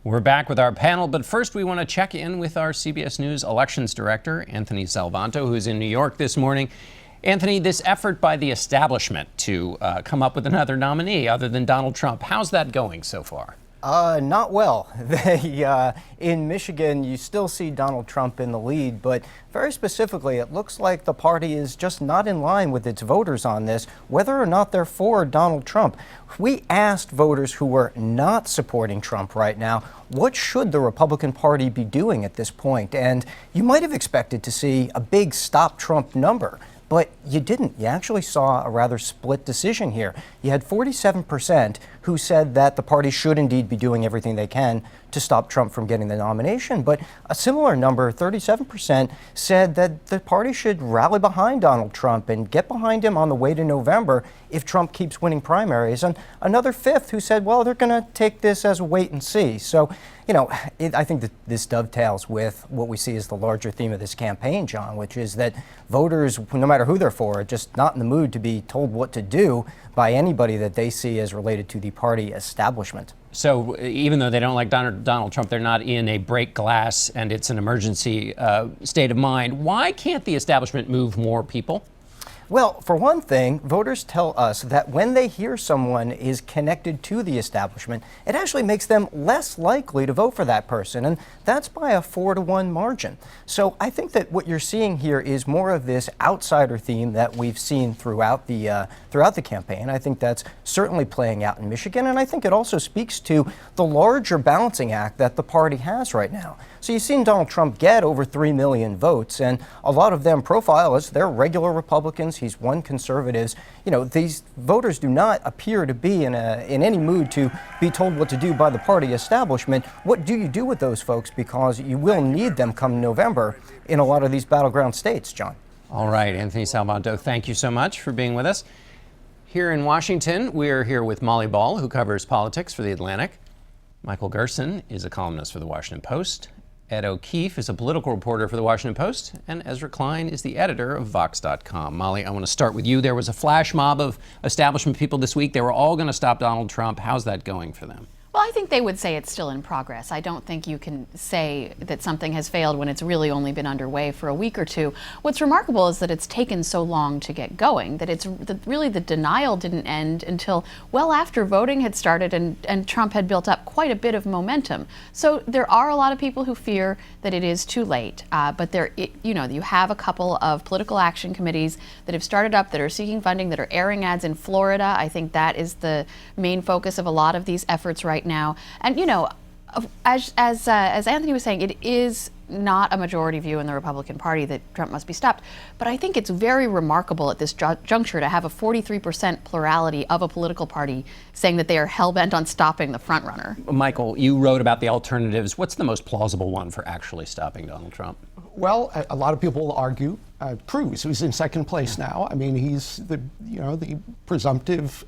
We're back with our panel, but first we want to check in with our CBS News elections director, Anthony Salvanto, who's in New York this morning. Anthony, this effort by the establishment to come up with another nominee other than Donald Trump, how's that going so far? Not well. In Michigan, you still see Donald Trump in the lead, but very specifically, it looks like the party is just not in line with its voters on this, whether or not they're for Donald Trump. We asked voters who were not supporting Trump right now, what should the Republican Party be doing at this point? And you might have expected to see a big Stop Trump number. But you didn't. You actually saw a rather split decision here. You had 47% who said that the party should indeed be doing everything they can to stop Trump from getting the nomination. But a similar number, 37%, said that the party should rally behind Donald Trump and get behind him on the way to November if Trump keeps winning primaries. And another fifth who said, well, they're going to take this as a wait and see. So, you know, I think that this dovetails with what we see as the larger theme of this campaign, John, which is that voters, no matter who they're for, are just not in the mood to be told what to do by anybody that they see as related to the party establishment. So even though they don't like Donald Trump, they're not in a break glass and it's an emergency state of mind. Why can't the establishment move more people? Well, for one thing, voters tell us that when they hear someone is connected to the establishment, it actually makes them less likely to vote for that person, and that's by a 4-to-1 margin. So I think that what you're seeing here is more of this outsider theme that we've seen throughout the campaign. I think that's certainly playing out in Michigan, and I think it also speaks to the larger balancing act that the party has right now. So you've seen Donald Trump get over 3 million votes, and a lot of them profile as they're regular Republicans. He's won conservatives. You know, these voters do not appear to be in any mood to be told what to do by the party establishment. What do you do with those folks? Because you will need them come November in a lot of these battleground states, John. All right, Anthony Salvanto, thank you so much for being with us. Here in Washington, we're here with Molly Ball, who covers politics for The Atlantic. Michael Gerson is a columnist for The Washington Post. Ed O'Keefe is a political reporter for The Washington Post, and Ezra Klein is the editor of Vox.com. Molly, I want to start with you. There was a flash mob of establishment people this week. They were all going to stop Donald Trump. How's that going for them? Well, I think they would say it's still in progress. I don't think you can say that something has failed when it's really only been underway for a week or two. What's remarkable is that it's taken so long to get going, that really the denial didn't end until well after voting had started and Trump had built up quite a bit of momentum. So there are a lot of people who fear that it is too late, but you have a couple of political action committees that have started up, that are seeking funding, that are airing ads in Florida. I think that is the main focus of a lot of these efforts right now. And as Anthony was saying, it is not a majority view in the Republican Party that Trump must be stopped. But I think it's very remarkable at this juncture to have a 43% plurality of a political party saying that they are hell-bent on stopping the frontrunner. Michael, you wrote about the alternatives. What's the most plausible one for actually stopping Donald Trump? Well, a lot of people will argue Cruz, who's in second place now. I mean, he's the presumptive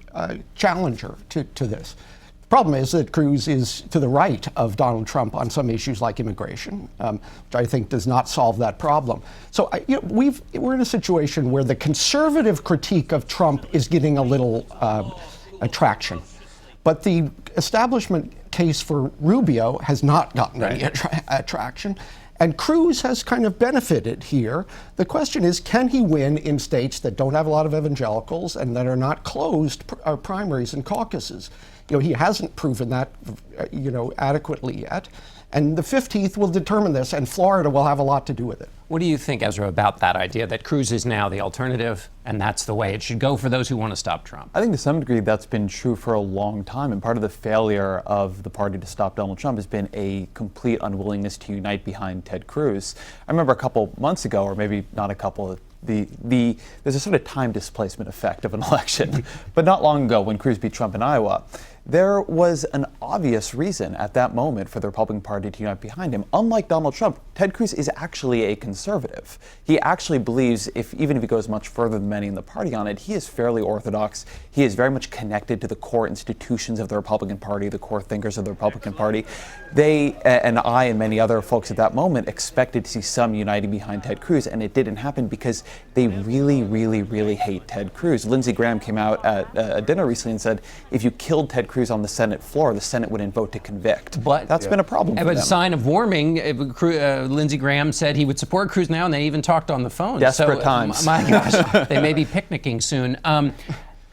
challenger to this. The problem is that Cruz is to the right of Donald Trump on some issues like immigration, which I think does not solve that problem. So we're in a situation where the conservative critique of Trump is getting a little attraction, but the establishment case for Rubio has not gotten any attraction. And Cruz has kind of benefited here. The question is, can he win in states that don't have a lot of evangelicals and that are not closed primaries and caucuses? He hasn't proven that, adequately yet. And the 15th will determine this, and Florida will have a lot to do with it. What do you think, Ezra, about that idea that Cruz is now the alternative, and that's the way it should go for those who want to stop Trump? I think to some degree that's been true for a long time, and part of the failure of the party to stop Donald Trump has been a complete unwillingness to unite behind Ted Cruz. I remember a couple months ago, or maybe not a couple, there's a sort of time displacement effect of an election. But not long ago, when Cruz beat Trump in Iowa, there was an obvious reason at that moment for the Republican Party to unite behind him. Unlike Donald Trump, Ted Cruz is actually a conservative. He actually believes, even if he goes much further than many in the party on it, he is fairly orthodox. He is very much connected to the core institutions of the Republican Party, the core thinkers of the Republican Party. They, and I and many other folks at that moment, expected to see some uniting behind Ted Cruz, and it didn't happen because they really, really, really hate Ted Cruz. Lindsey Graham came out at a dinner recently and said, if you killed Ted Cruz Cruz on the Senate floor, the Senate wouldn't vote to convict. But that's been a problem for But them. a sign of warming, Lindsey Graham said he would support Cruz now, and they even talked on the phone. Desperate times. My gosh, they may be picnicking soon.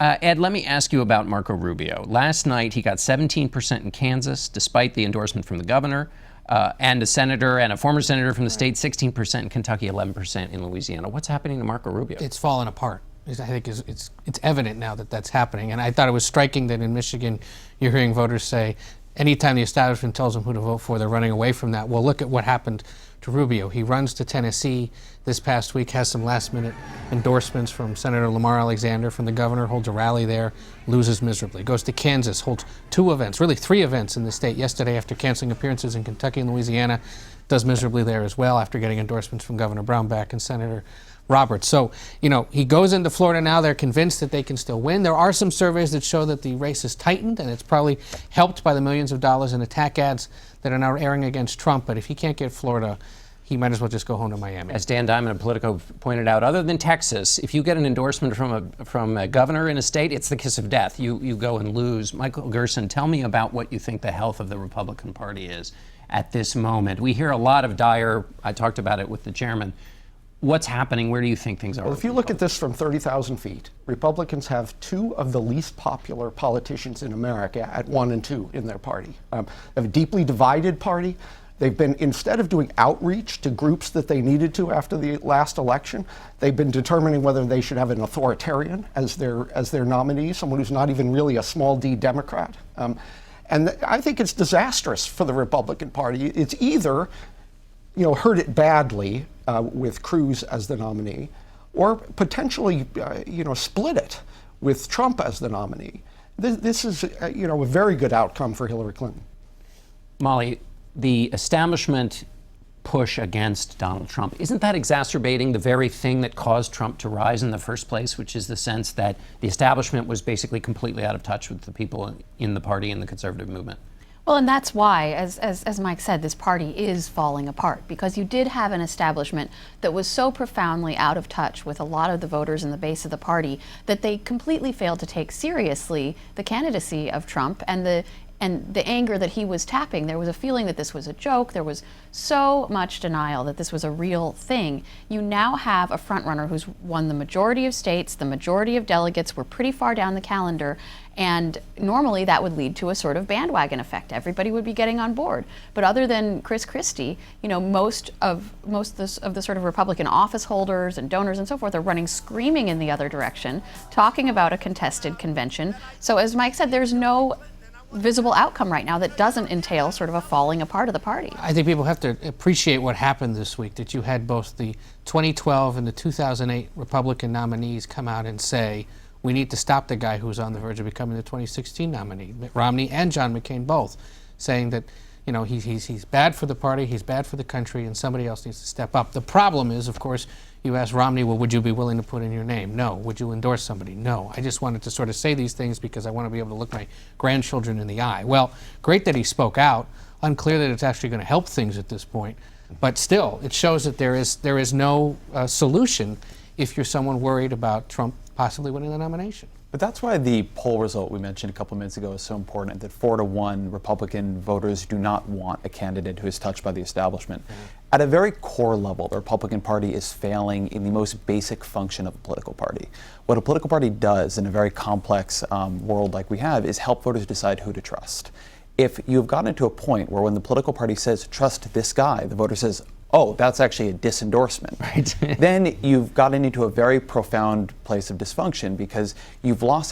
Ed, let me ask you about Marco Rubio. Last night, he got 17% in Kansas, despite the endorsement from the governor, and a senator and a former senator from the state, 16% in Kentucky, 11% in Louisiana. What's happening to Marco Rubio? It's fallen apart. I think it's evident now that that's happening. And I thought it was striking that in Michigan, you're hearing voters say, anytime the establishment tells them who to vote for, they're running away from that. Well, look at what happened to Rubio. He runs to Tennessee this past week, has some last-minute endorsements from Senator Lamar Alexander, from the governor, holds a rally there, loses miserably. Goes to Kansas, holds 2 events, really 3 events in the state yesterday after canceling appearances in Kentucky and Louisiana, does miserably there as well after getting endorsements from Governor Brownback and Senator Roberts. So, he goes into Florida now. They're convinced that they can still win. There are some surveys that show that the race is tightened, and it's probably helped by the millions of dollars in attack ads that are now airing against Trump. But if he can't get Florida, he might as well just go home to Miami. As Dan Diamond of Politico pointed out, other than Texas, if you get an endorsement from a governor in a state, it's the kiss of death. You go and lose. Michael Gerson, tell me about what you think the health of the Republican Party is at this moment. We hear a lot of dire, I talked about it with the chairman. What's happening? Where do you think things are? Well, if you look at this from 30,000 feet, Republicans have 2 of the least popular politicians in America at 1 and 2 in their party. They have a deeply divided party. They've been, instead of doing outreach to groups that they needed to after the last election, they've been determining whether they should have an authoritarian as their nominee, someone who's not even really a small d Democrat. And I think it's disastrous for the Republican Party. It's either hurt it badly with Cruz as the nominee, or potentially, split it with Trump as the nominee. This is, a very good outcome for Hillary Clinton. Molly, the establishment push against Donald Trump, isn't that exacerbating the very thing that caused Trump to rise in the first place, which is the sense that the establishment was basically completely out of touch with the people in the party and the conservative movement? Well, and that's why, as Mike said, this party is falling apart, because you did have an establishment that was so profoundly out of touch with a lot of the voters in the base of the party that they completely failed to take seriously the candidacy of Trump and the anger that he was tapping. There was a feeling that this was a joke. There was so much denial that this was a real thing. You now have a frontrunner who's won the majority of states, the majority of delegates. We're pretty far down the calendar, and normally that would lead to a sort of bandwagon effect. Everybody would be getting on board. But other than Chris Christie, most of the sort of Republican office holders and donors and so forth are running screaming in the other direction, talking about a contested convention. So as Mike said, there's no visible outcome right now that doesn't entail sort of a falling apart of the party. I think people have to appreciate what happened this week, that you had both the 2012 and the 2008 Republican nominees come out and say, we need to stop the guy who's on the verge of becoming the 2016 nominee. Mitt Romney and John McCain both saying that he's bad for the party, he's bad for the country, and somebody else needs to step up. The problem is, of course, you ask Romney, well, would you be willing to put in your name? No. Would you endorse somebody? No. I just wanted to sort of say these things because I want to be able to look my grandchildren in the eye. Well, great that he spoke out. Unclear that it's actually going to help things at this point. But still, it shows that there is no solution if you're someone worried about Trump possibly winning the nomination. But that's why the poll result we mentioned a couple minutes ago is so important, that 4-1 Republican voters do not want a candidate who is touched by the establishment. Mm-hmm. At a very core level, the Republican Party is failing in the most basic function of a political party. What a political party does in a very complex world like we have is help voters decide who to trust. If you've gotten to a point where when the political party says, trust this guy, the voter says, oh, that's actually a disendorsement. Right. Then you've gotten into a very profound place of dysfunction because you've lost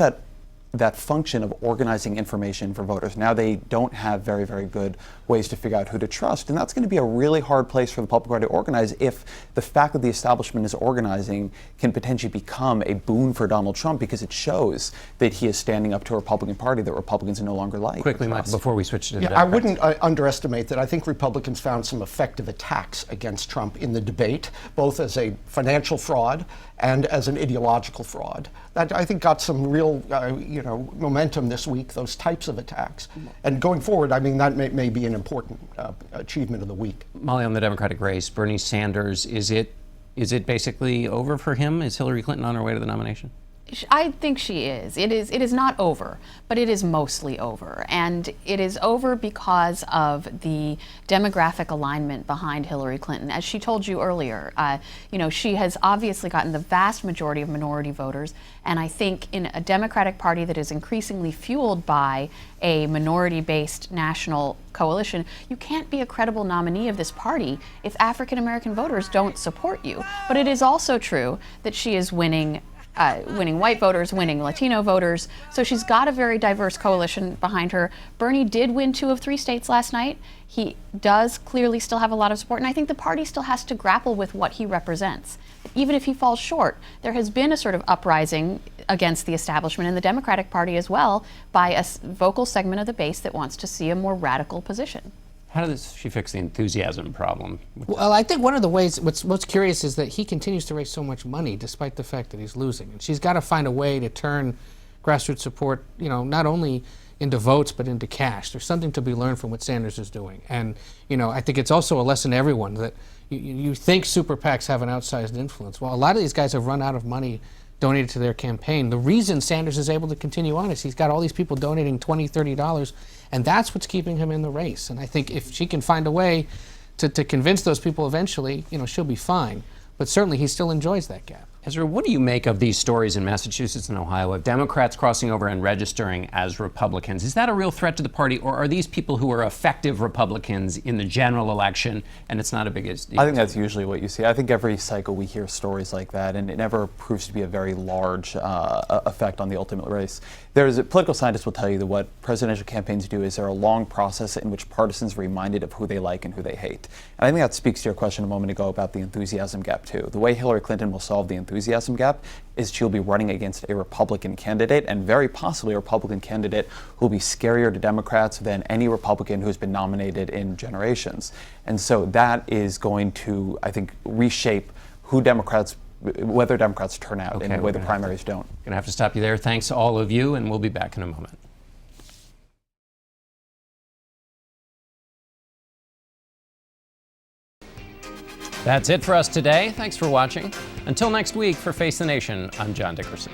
that function of organizing information for voters. Now they don't have very, very good ways to figure out who to trust. And that's going to be a really hard place for the public party to organize if the fact that the establishment is organizing can potentially become a boon for Donald Trump, because it shows that he is standing up to a Republican Party that Republicans no longer like. Quickly, Michael, before we switch to the I wouldn't underestimate that. I think Republicans found some effective attacks against Trump in the debate, both as a financial fraud and as an ideological fraud. That, I think, got some real momentum this week, those types of attacks. And going forward, I mean, that may be an important achievement of the week. Molly, on the Democratic race, Bernie Sanders, is it basically over for him? Is Hillary Clinton on her way to the nomination? I think she is. It is not over, but it is mostly over. And it is over because of the demographic alignment behind Hillary Clinton. As she told you earlier, she has obviously gotten the vast majority of minority voters. And I think in a Democratic Party that is increasingly fueled by a minority-based national coalition, you can't be a credible nominee of this party if African American voters don't support you. But it is also true that she is winning white voters, winning Latino voters. So she's got a very diverse coalition behind her. Bernie did win 2 of 3 states last night. He does clearly still have a lot of support, and I think the party still has to grapple with what he represents. Even if he falls short, there has been a sort of uprising against the establishment in the Democratic Party as well by a vocal segment of the base that wants to see a more radical position. How does she fix the enthusiasm problem? Well, I think one of the ways, what's curious is that he continues to raise so much money despite the fact that he's losing. And she's got to find a way to turn grassroots support, not only into votes but into cash. There's something to be learned from what Sanders is doing. And, I think it's also a lesson to everyone that you think super PACs have an outsized influence. Well, a lot of these guys have run out of money donated to their campaign. The reason Sanders is able to continue on is he's got all these people donating $20, $30, and that's what's keeping him in the race. And I think if she can find a way to convince those people eventually, she'll be fine. But certainly he still enjoys that gap. Ezra, what do you make of these stories in Massachusetts and Ohio of Democrats crossing over and registering as Republicans? Is that a real threat to the party, or are these people who are effective Republicans in the general election and it's not a big deal? I think that's usually what you see. I think every cycle we hear stories like that, and it never proves to be a very large effect on the ultimate race. Political scientists will tell you that what presidential campaigns do is they're a long process in which partisans are reminded of who they like and who they hate. And I think that speaks to your question a moment ago about the enthusiasm gap, too. The way Hillary Clinton will solve the enthusiasm gap is she'll be running against a Republican candidate, and very possibly a Republican candidate who will be scarier to Democrats than any Republican who's been nominated in generations. And so that is going to, I think, reshape whether Democrats turn out in the way the primaries don't. Going to have to stop you there. Thanks to all of you, and we'll be back in a moment. That's it for us today. Thanks for watching. Until next week, for Face the Nation, I'm John Dickerson.